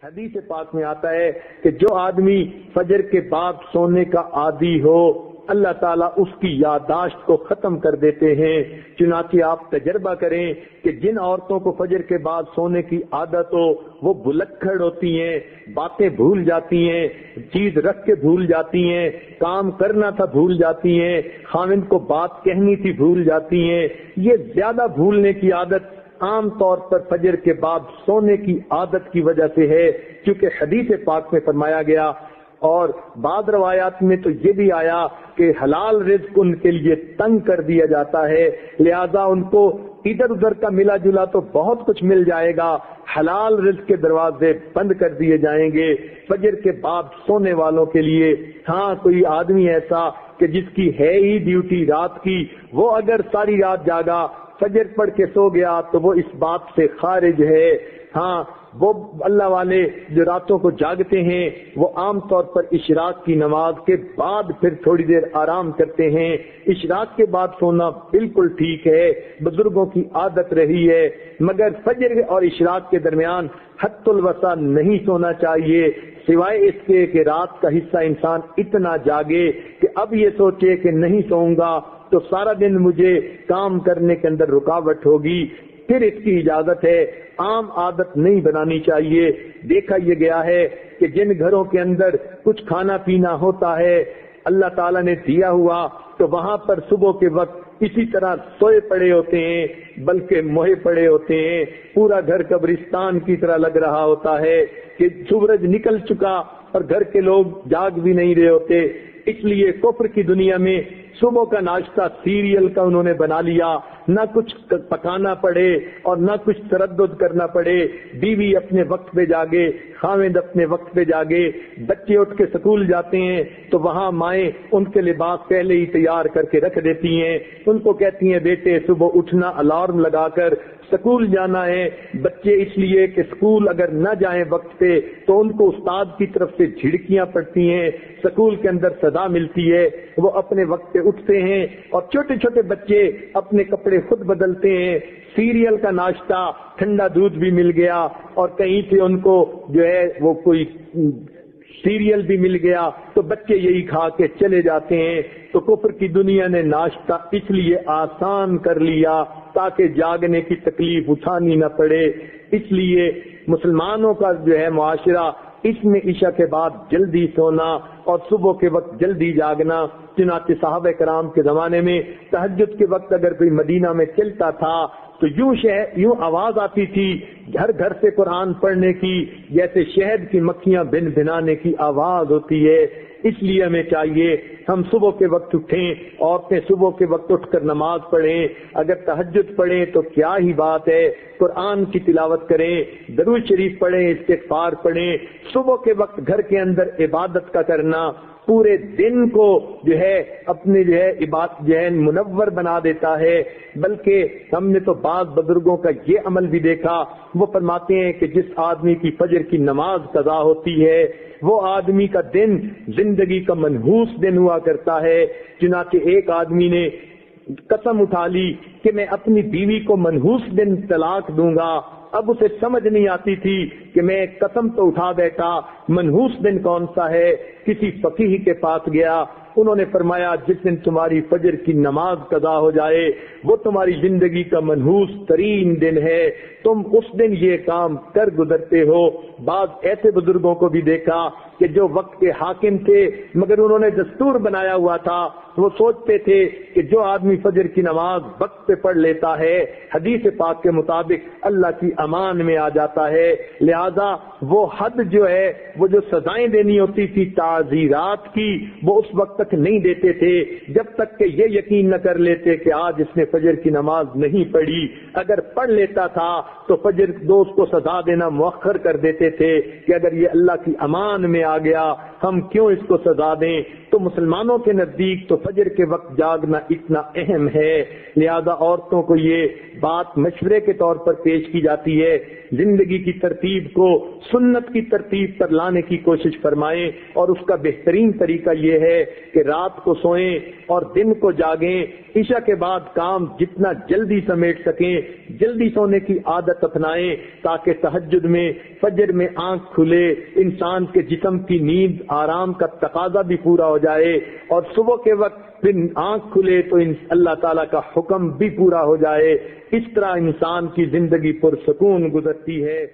حدیث پاک میں آتا ہے کہ جو آدمی فجر کے بعد سونے کا عادی ہو اللہ تعالیٰ اس کی یادداشت کو ختم کر دیتے ہیں۔ چنانچہ آپ تجربہ کریں کہ جن عورتوں کو فجر کے بعد سونے کی عادت ہو وہ بلکھڑ ہوتی ہیں، باتیں بھول جاتی ہیں، چیز رکھ کے بھول جاتی ہیں، کام کرنا تھا بھول جاتی ہیں، خاوند کو بات کہنی تھی بھول جاتی ہیں۔ یہ زیادہ بھولنے کی عادت عام طور پر فجر کے بعد سونے کی عادت کی وجہ سے ہے، کیونکہ حدیث پاک میں فرمایا گیا اور بعض روایات میں تو یہ بھی آیا کہ حلال رزق ان کے لیے تنگ کر دیا جاتا ہے، لہذا ان کو ادھر ادھر کا ملا جلا تو بہت کچھ مل جائے گا، حلال رزق کے دروازے بند کر دیے جائیں گے فجر کے بعد سونے والوں کے لیے۔ ہاں کوئی آدمی ایسا کہ جس کی ہے ہی ڈیوٹی رات کی، وہ اگر ساری رات جاگا فجر پڑھ کے سو گیا تو وہ اس بات سے خارج ہے۔ ہاں وہ اللہ والے جو راتوں کو جاگتے ہیں وہ عام طور پر اشراق کی نماز کے بعد پھر تھوڑی دیر آرام کرتے ہیں۔ اشراق کے بعد سونا بالکل ٹھیک ہے، بزرگوں کی عادت رہی ہے، مگر فجر اور اشراق کے درمیان حد الوسع نہیں سونا چاہیے، سوائے اس کے کہ رات کا حصہ انسان اتنا جاگے کہ اب یہ سوچے کہ نہیں سوؤں گا تو سارا دن مجھے کام کرنے کے اندر رکاوٹ ہوگی، پھر اس کی اجازت ہے۔ عام عادت نہیں بنانی چاہیے۔ دیکھا یہ گیا ہے کہ جن گھروں کے اندر کچھ کھانا پینا ہوتا ہے اللہ تعالیٰ نے دیا ہوا تو وہاں پر صبح کے وقت اسی طرح سوئے پڑے ہوتے ہیں، بلکہ موہے پڑے ہوتے ہیں، پورا گھر قبرستان کی طرح لگ رہا ہوتا ہے کہ سورج نکل چکا اور گھر کے لوگ جاگ بھی نہیں رہے ہوتے۔ اس لیے کفر کی دنیا میں صبح کا ناشتہ سیریل کا انہوں نے بنا لیا، نہ کچھ پکانا پڑے اور نہ کچھ تردد کرنا پڑے، بیوی اپنے وقت پہ جاگے، خاوند اپنے وقت پہ جاگے، بچے اٹھ کے سکول جاتے ہیں تو وہاں مائیں ان کے لباس پہلے ہی تیار کر کے رکھ دیتی ہیں، ان کو کہتی ہیں بیٹے صبح اٹھنا الارم لگا کر سکول جانا ہے۔ بچے اس لیے کہ سکول اگر نہ جائیں وقت پہ تو ان کو استاد کی طرف سے جھڑکیاں پڑتی ہیں، سکول کے اندر سزا ملتی ہے، وہ اپنے وقت پہ اٹھتے ہیں اور چھوٹے چھوٹے بچے اپنے کپڑے خود بدلتے ہیں، سیریل کا ناشتہ، ٹھنڈا دودھ بھی مل گیا اور کہیں سے ان کو جو ہے وہ کوئی سیریل بھی مل گیا تو بچے یہی کھا کے چلے جاتے ہیں۔ تو کفر کی دنیا نے ناشتہ اس لیے آسان کر لیا تاکہ جاگنے کی تکلیف اٹھانی نہ پڑے۔ اس لیے مسلمانوں کا جو ہے معاشرہ اس میں عشاء کے بعد جلدی سونا اور صبح کے وقت جلدی جاگنا۔ چنانچہ صحابہ کرام کے زمانے میں تہجد کے وقت اگر کوئی مدینہ میں چلتا تھا تو یوں آواز آتی تھی گھر گھر سے قرآن پڑھنے کی، جیسے شہد کی مکھیاں بن بھنانے کی آواز ہوتی ہے۔ اس لیے ہمیں چاہیے ہم صبح کے وقت اٹھیں، عورتیں صبح کے وقت اٹھ کر نماز پڑھیں، اگر تہجد پڑھیں تو کیا ہی بات ہے، قرآن کی تلاوت کریں، درود شریف پڑھیں، استغفار پڑھیں۔ صبح کے وقت گھر کے اندر عبادت کا کرنا پورے دن کو جو ہے اپنے جو ہے عبادت جو ہے منور بنا دیتا ہے۔ بلکہ ہم نے تو بعض بزرگوں کا یہ عمل بھی دیکھا، وہ فرماتے ہیں کہ جس آدمی کی فجر کی نماز قضا ہوتی ہے وہ آدمی کا دن زندگی کا منحوس دن ہوا کرتا ہے۔ چنانچہ ایک آدمی نے قسم اٹھا لی کہ میں اپنی بیوی کو منحوس دن طلاق دوں گا۔ اب اسے سمجھ نہیں آتی تھی کہ میں قسم تو اٹھا بیٹھا، منحوس دن کون سا ہے؟ کسی فقیہ کے پاس گیا، انہوں نے فرمایا جس دن تمہاری فجر کی نماز قضا ہو جائے وہ تمہاری زندگی کا منحوس ترین دن ہے، تم اس دن یہ کام کر گزرتے ہو۔ بعض ایسے بزرگوں کو بھی دیکھا کہ جو وقت کے حاکم تھے مگر انہوں نے دستور بنایا ہوا تھا، وہ سوچتے تھے کہ جو آدمی فجر کی نماز وقت پہ پڑھ لیتا ہے حدیث پاک کے مطابق اللہ کی امان میں آ جاتا ہے، لہذا وہ حد جو ہے وہ جو سزائیں دینی ہوتی تھی تعزیرات کی وہ اس وقت تک نہیں دیتے تھے جب تک کہ یہ یقین نہ کر لیتے کہ آج اس نے فجر کی نماز نہیں پڑھی۔ اگر پڑھ لیتا تھا تو فجر دوست کو سزا دینا مؤخر کر دیتے تھے کہ اگر یہ اللہ کی امان میں آ گیا ہم کیوں اس کو سزا دیں؟ تو مسلمانوں کے نزدیک تو فجر کے وقت جاگنا اتنا اہم ہے، لہذا عورتوں کو یہ بات مشورے کے طور پر پیش کی جاتی ہے، زندگی کی ترتیب کو سنت کی ترتیب پر لانے کی کوشش فرمائیں، اور اس کا بہترین طریقہ یہ ہے کہ رات کو سوئیں اور دن کو جاگیں، عشاء کے بعد کام جتنا جلدی سمیٹ سکیں جلدی سونے کی عادت اپنائیں، تاکہ تہجد میں فجر میں آنکھ کھلے، انسان کے جسم کی نیند آرام کا تقاضا بھی پورا ہو جائے، اور صبح کے وقت پھر آنکھ کھلے تو اللہ تعالیٰ کا حکم بھی پورا ہو جائے۔ اس طرح انسان کی زندگی پرسکون گزرتی ہے۔